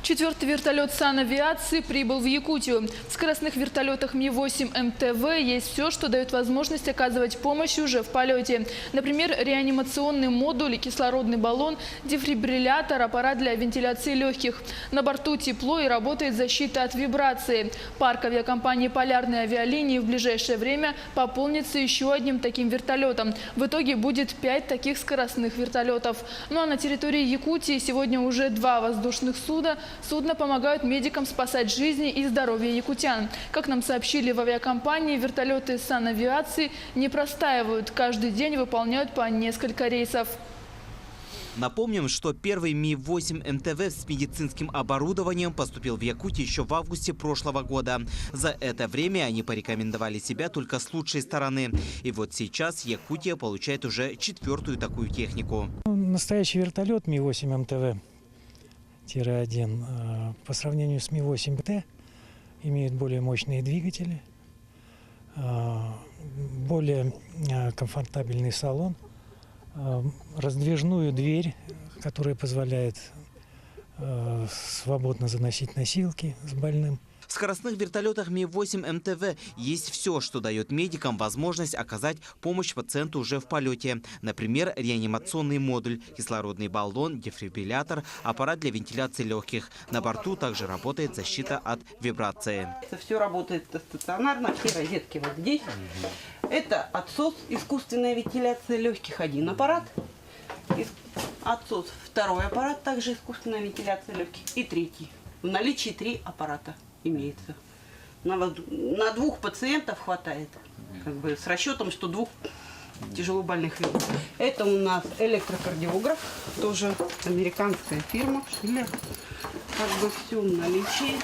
Четвертый вертолет санавиации прибыл в Якутию. В скоростных вертолетах Ми-8 МТВ есть все, что дает возможность оказывать помощь уже в полете. Например, реанимационный модуль, кислородный баллон, дефибриллятор, аппарат для вентиляции легких. На борту тепло и работает защита от вибрации. Парк авиакомпании «Полярные авиалинии» в ближайшее время пополнится еще одним таким вертолетом. В итоге будет 5 таких скоростных вертолетов. Ну а на территории Якутии сегодня уже 2 воздушных судна. Судна помогают медикам спасать жизни и здоровье якутян. Как нам сообщили в авиакомпании, вертолеты санавиации не простаивают. Каждый день выполняют по несколько рейсов. Напомним, что первый Ми-8 МТВ с медицинским оборудованием поступил в Якутию еще в августе прошлого года. За это время они порекомендовали себя только с лучшей стороны. И вот сейчас Якутия получает уже 4-ю такую технику. Настоящий вертолет Ми-8 МТВ-1 по сравнению с Ми-8Т имеет более мощные двигатели, более комфортабельный салон, раздвижную дверь, которая позволяет свободно заносить носилки с больным. В скоростных вертолетах Ми-8 МТВ есть все, что дает медикам возможность оказать помощь пациенту уже в полете. Например, реанимационный модуль, кислородный баллон, дефибриллятор, аппарат для вентиляции легких. На борту также работает защита от вибрации. Все работает стационарно, все розетки вот здесь. Это отсос, искусственная вентиляция легких, один аппарат. Отсос, второй аппарат, также искусственная вентиляция легких. И третий. В наличии 3 аппарата имеется. На 2 пациентов хватает. Как бы с расчетом, что 2 тяжелобольных людей. Это у нас электрокардиограф, тоже американская фирма. Как бы все в наличии.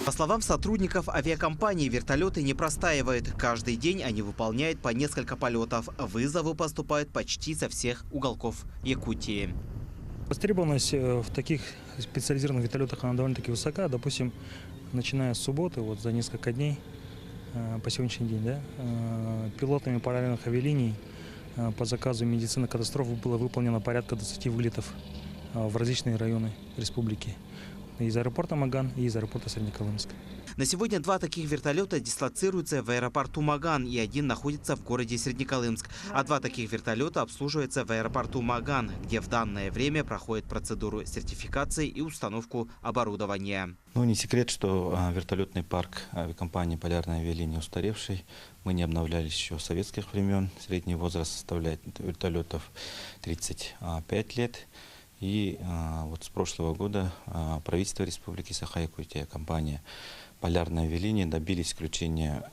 По словам сотрудников авиакомпании, вертолеты не простаивают. Каждый день они выполняют по несколько полетов. Вызовы поступают почти со всех уголков Якутии. Востребованность в таких специализированных вертолетах она довольно-таки высока. Допустим, начиная с субботы, вот за несколько дней по сегодняшний день, пилотами полярных авиалиний по заказу медицины катастроф было выполнено порядка 20 вылетов в различные районы республики. Из аэропорта Маган и из аэропорта Среднеколымск. На сегодня 2 таких вертолета дислоцируются в аэропорту Маган, и 1 находится в городе Среднеколымск. А 2 таких вертолета обслуживаются в аэропорту Маган, где в данное время проходит процедуру сертификации и установку оборудования. Ну, не секрет, что вертолетный парк авиакомпании «Полярные авиалинии» устаревший. Мы не обновлялись еще с советских времен. Средний возраст составляет вертолетов 35 лет. И вот с прошлого года правительство Республики Саха-Якутия, компания «Полярные авиалинии» добились включения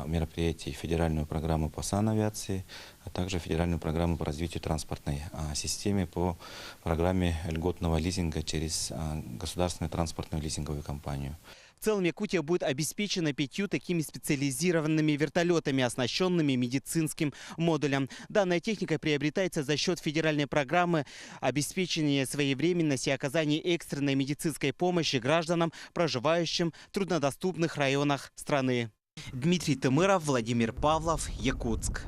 мероприятий в федеральную программу по санавиации, а также федеральную программу по развитию транспортной системы по программе льготного лизинга через государственную транспортную лизинговую компанию. В целом Якутия будет обеспечена 5 такими специализированными вертолетами, оснащенными медицинским модулем. Данная техника приобретается за счет федеральной программы обеспечения своевременности и оказания экстренной медицинской помощи гражданам, проживающим в труднодоступных районах страны. Дмитрий Тымыров, Владимир Павлов, Якутск.